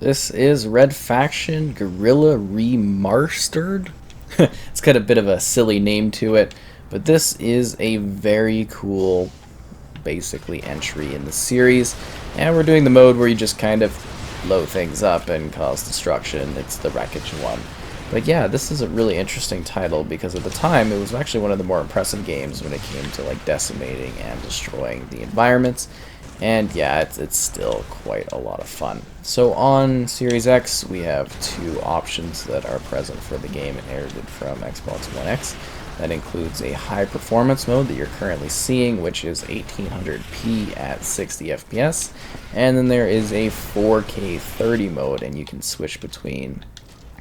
This is Red Faction Guerrilla Remastered. It's got a bit of a silly name to it, but this is a very cool, basically, entry in the series. And we're doing the mode where you just kind of blow things up and cause destruction. It's the Wreckage one. But yeah, this is a really interesting title because at the time it was actually one of the more impressive games when it came to like decimating and destroying the environments. And yeah, it's still quite a lot of fun. So on Series X, we have two options that are present for the game inherited from Xbox One X. That includes a high performance mode that you're currently seeing, which is 1800p at 60 FPS. And then there is a 4K 30 mode, and you can switch between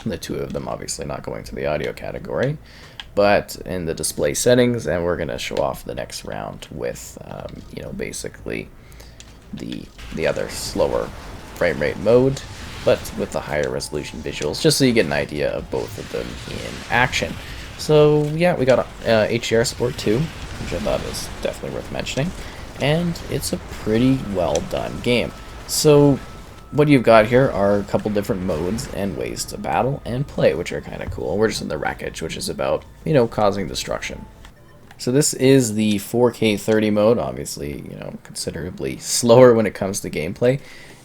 the two of them, obviously not going to the audio category, but in the display settings. And we're going to show off the next round with, basically the other slower frame rate mode, but with the higher resolution visuals, just so you get an idea of both of them in action. So yeah, we got HDR support too, which I thought was definitely worth mentioning, and it's a pretty well done game. So what you've got here are a couple different modes and ways to battle and play, which are kind of cool. We're just in the Wreckage, which is about, causing destruction. So this is the 4K 30 mode, obviously, considerably slower when it comes to gameplay.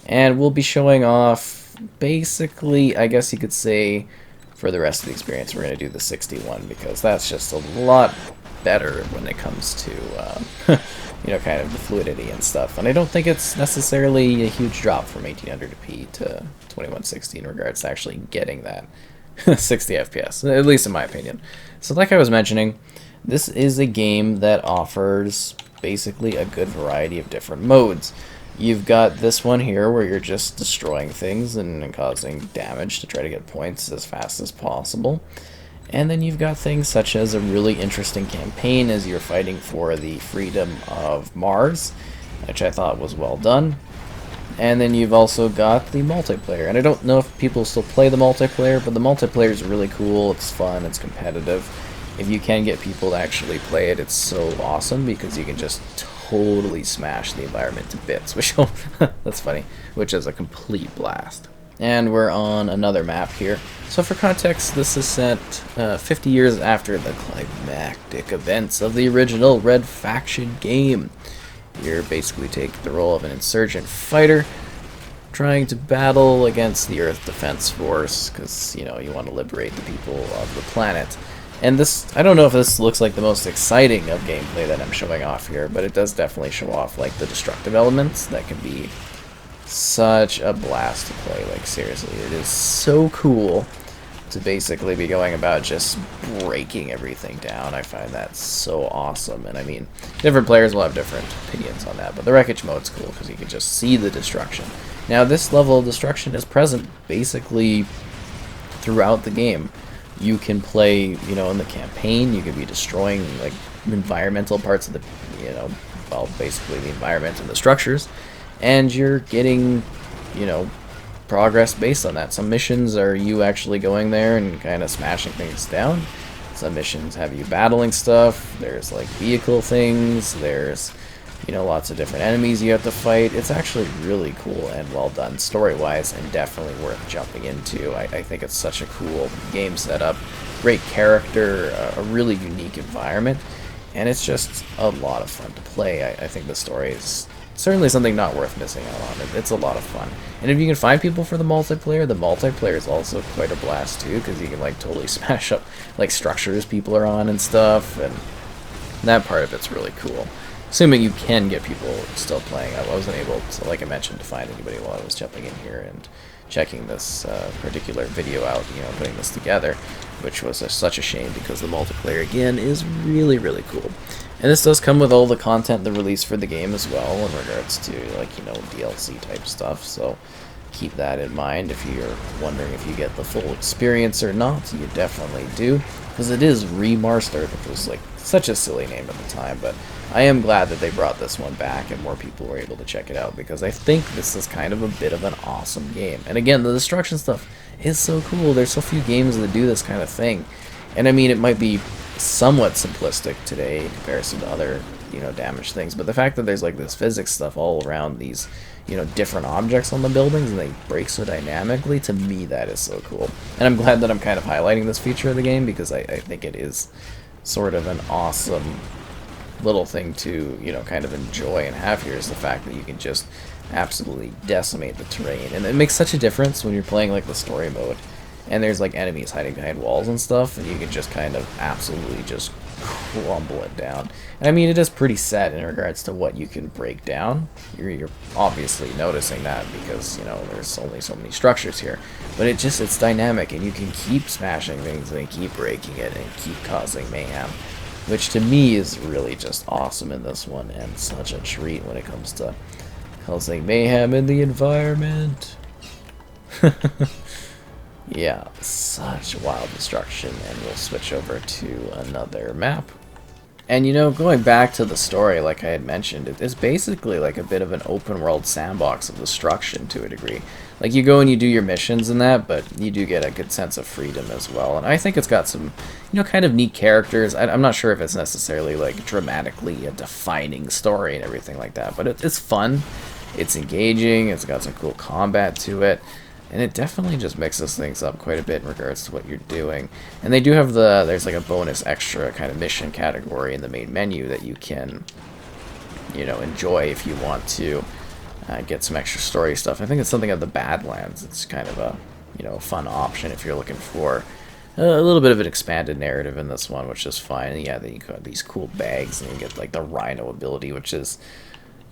And we'll be showing off, basically, I guess you could say, for the rest of the experience, we're going to do the 61, because that's just a lot better when it comes to, kind of the fluidity and stuff. And I don't think it's necessarily a huge drop from 1800p to 2160 in regards to actually getting that 60 FPS, at least in my opinion. So like I was mentioning, this is a game that offers basically a good variety of different modes. You've got this one here where you're just destroying things and causing damage to try to get points as fast as possible. And then you've got things such as a really interesting campaign as you're fighting for the freedom of Mars, which I thought was well done. And then you've also got the multiplayer. And I don't know if people still play the multiplayer, but the multiplayer is really cool, it's fun, it's competitive. If you can get people to actually play it, it's so awesome because you can just totally smash the environment to bits, which that's funny, which is a complete blast. And we're on another map here. So for context, this is set 50 years after the climactic events of the original Red Faction game. You basically take the role of an insurgent fighter trying to battle against the Earth Defense Force because, you want to liberate the people of the planet. And this, I don't know if this looks like the most exciting of gameplay that I'm showing off here, but it does definitely show off like the destructive elements that can be such a blast to play. Like seriously, it is so cool to basically be going about just breaking everything down. I find that so awesome. And I mean, different players will have different opinions on that, but the Wreckage mode's cool because you can just see the destruction. Now this level of destruction is present basically throughout the game. You can play, in the campaign, you can be destroying, like, environmental parts of the, basically the environment and the structures, and you're getting, progress based on that. Some missions are you actually going there and kind of smashing things down. Some missions have you battling stuff. There's, like, vehicle things. There's, lots of different enemies you have to fight. It's actually really cool and well done story-wise, and definitely worth jumping into. I think it's such a cool game setup, great character, a really unique environment, and it's just a lot of fun to play. I think the story is certainly something not worth missing out on. It's a lot of fun. And if you can find people for the multiplayer is also quite a blast too, because you can like totally smash up like structures people are on and stuff, and that part of it's really cool. Assuming you can get people still playing. I wasn't able to, like I mentioned, to find anybody while I was jumping in here and checking this particular video out, putting this together, which was such a shame because the multiplayer, again, is really, really cool. And this does come with all the content, the release for the game as well, in regards to, like, DLC type stuff, so keep that in mind if you're wondering if you get the full experience or not. You definitely do, because it is remastered, which was, like, such a silly name at the time, but I am glad that they brought this one back and more people were able to check it out, because I think this is kind of a bit of an awesome game. And again, the destruction stuff is so cool. There's so few games that do this kind of thing. And I mean, it might be somewhat simplistic today in comparison to other, damage things. But the fact that there's like this physics stuff all around these, different objects on the buildings, and they break so dynamically, to me that is so cool. And I'm glad that I'm kind of highlighting this feature of the game, because I think it is sort of an awesome little thing to, kind of enjoy and have here, is the fact that you can just absolutely decimate the terrain. And it makes such a difference when you're playing like the story mode and there's like enemies hiding behind walls and stuff, and you can just kind of absolutely just crumble it down. And I mean, it is pretty set in regards to what you can break down. You're obviously noticing that because, there's only so many structures here. But it's dynamic, and you can keep smashing things and keep breaking it and keep causing mayhem, which to me is really just awesome in this one, and such a treat when it comes to causing mayhem in the environment. Yeah, such wild destruction. And we'll switch over to another map. And going back to the story, like I had mentioned, it's basically like a bit of an open world sandbox of destruction to a degree. Like, you go and you do your missions and that, but you do get a good sense of freedom as well. And I think it's got some, kind of neat characters. I'm not sure if it's necessarily like dramatically a defining story and everything like that, but it's fun, it's engaging, it's got some cool combat to it. And it definitely just mixes things up quite a bit in regards to what you're doing. And they do have there's like a bonus extra kind of mission category in the main menu that you can, enjoy if you want to get some extra story stuff. I think it's something of the Badlands. It's kind of a, fun option if you're looking for a little bit of an expanded narrative in this one, which is fine. And yeah, then you got these cool bags, and you get like the Rhino ability, which is,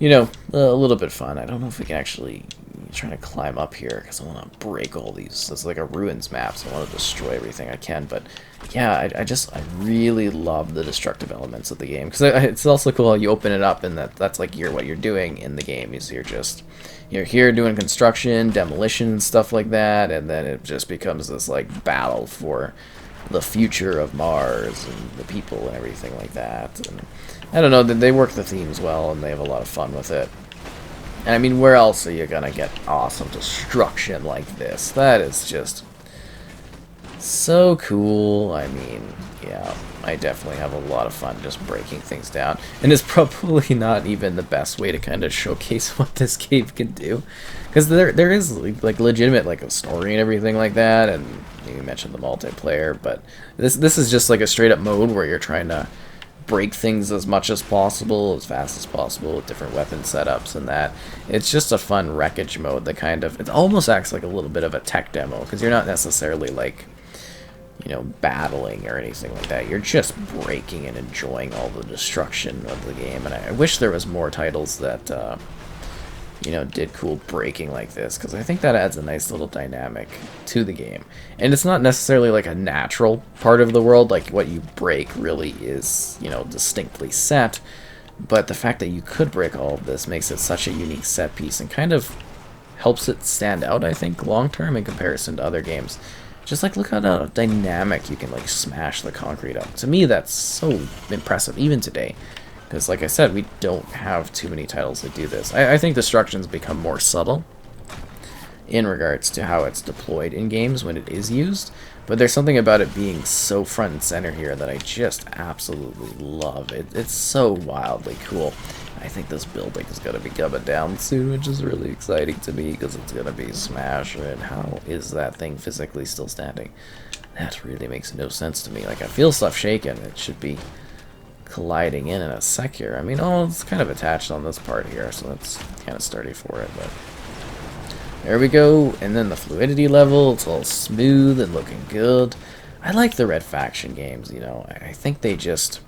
a little bit fun. I don't know if we can actually try to climb up here, because I want to break all these. It's like a ruins map, so I want to destroy everything I can. But yeah, I really love the destructive elements of the game, because it's also cool how you open it up, and that's like what you're doing in the game is you're here doing construction, demolition, and stuff like that, and then it just becomes this like battle for the future of Mars and the people and everything like that. And I don't know, they work the themes well, and they have a lot of fun with it. And I mean, where else are you gonna get awesome destruction like this? That is just so cool. I mean, yeah, I definitely have a lot of fun just breaking things down. And it's probably not even the best way to kind of showcase what this game can do, because there is like legitimate like a story and everything like that. And you mentioned the multiplayer, but this is just like a straight up mode where you're trying to break things as much as possible, as fast as possible, with different weapon setups and that. It's just a fun wreckage mode that kind of, it almost acts like a little bit of a tech demo, because you're not necessarily like, battling or anything like that. You're just breaking and enjoying all the destruction of the game. And I wish there was more titles that, did cool breaking like this, because I think that adds a nice little dynamic to the game. And it's not necessarily like a natural part of the world, like what you break really is, distinctly set, but the fact that you could break all of this makes it such a unique set piece, and kind of helps it stand out, I think, long term in comparison to other games. Just like, look how dynamic you can like smash the concrete up. To me, that's so impressive even today. Because, like I said, we don't have too many titles that do this. I think destruction's become more subtle in regards to how it's deployed in games when it is used. But there's something about it being so front and center here that I just absolutely love. It's so wildly cool. I think this building is going to be coming down soon, which is really exciting to me, because it's going to be smashed. And how is that thing physically still standing? That really makes no sense to me. Like, I feel stuff shaking. It should be colliding in a sec here. I mean, it's kind of attached on this part here, so that's kind of sturdy for it, but there we go. And then the fluidity level, it's all smooth and looking good. I like the Red Faction games, I think they just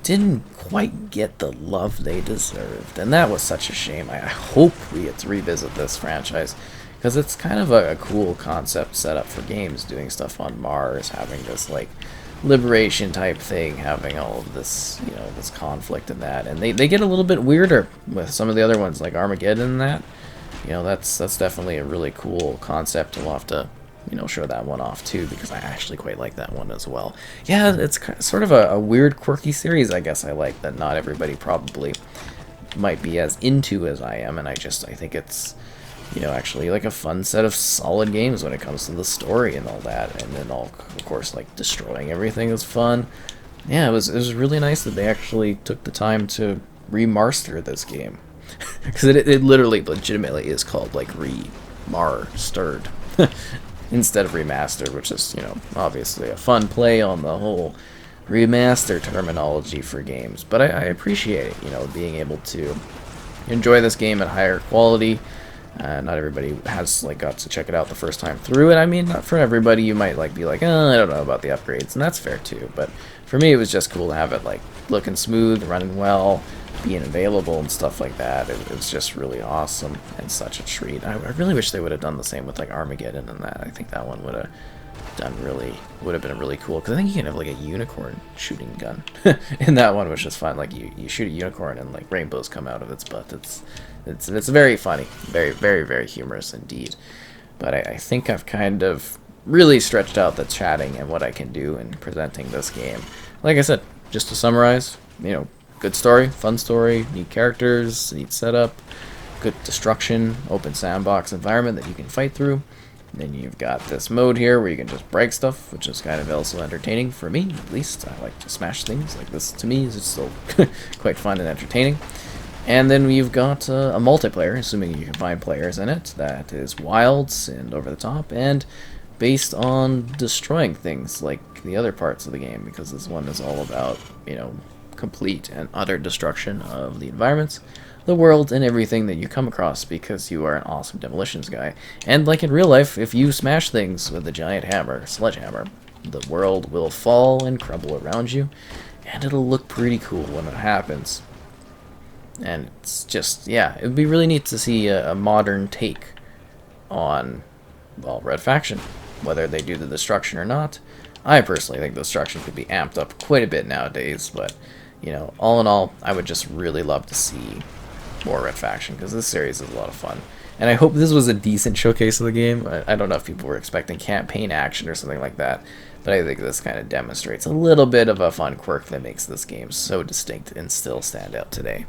didn't quite get the love they deserved, and that was such a shame. I hope we get to revisit this franchise, because it's kind of a cool concept set up for games, doing stuff on Mars, having this like liberation type thing, having all of this, this conflict and that. And they get a little bit weirder with some of the other ones, like Armageddon and that. That's definitely a really cool concept, and we'll have to, show that one off too, because I actually quite like that one as well. Yeah, it's sort of a weird, quirky series, I guess I like, that not everybody probably might be as into as I am, and I think it's, actually like a fun set of solid games when it comes to the story and all that. And then of course, like destroying everything is fun. Yeah, it was really nice that they actually took the time to remaster this game. Because it literally, legitimately is called, like, remastered instead of remastered, which is, you know, obviously a fun play on the whole remaster terminology for games. But I appreciate it, you know, being able to enjoy this game at higher quality. Not everybody has, like, got to check it out the first time through it. I mean, not for everybody. You might, like, be like, oh, I don't know about the upgrades, and that's fair too. But for me, it was just cool to have it, like, looking smooth, running well, being available and stuff like that. It was just really awesome and such a treat. I really wish they would have done the same with, like, Armageddon and that. I think that one would have been really cool, because I think you can have, like, a unicorn shooting gun in that one, which is fun. Like, you shoot a unicorn and, like, rainbows come out of its butt. It's very funny, very, very, very humorous indeed. But I think I've kind of really stretched out the chatting and what I can do in presenting this game. Like I said, just to summarize, you know, good story, fun story, neat characters, neat setup, good destruction, open sandbox environment that you can fight through. Then you've got this mode here where you can just break stuff, which is kind of also entertaining for me, at least. I like to smash things like this. To me, is still quite fun and entertaining. And then we've got a multiplayer, assuming you can find players in it, that is wild and over the top, and based on destroying things like the other parts of the game, because this one is all about, you know, complete and utter destruction of the environments, the world, and everything that you come across, because you are an awesome demolitions guy. And like in real life, if you smash things with a giant hammer, sledgehammer, the world will fall and crumble around you, and it'll look pretty cool when it happens. And it's just, yeah, it would be really neat to see a modern take on, well, Red Faction, whether they do the destruction or not. I personally think the destruction could be amped up quite a bit nowadays, but, you know, all in all, I would just really love to see more Red Faction, because this series is a lot of fun. And I hope this was a decent showcase of the game. I don't know if people were expecting campaign action or something like that, but I think this kind of demonstrates a little bit of a fun quirk that makes this game so distinct and still stand out today.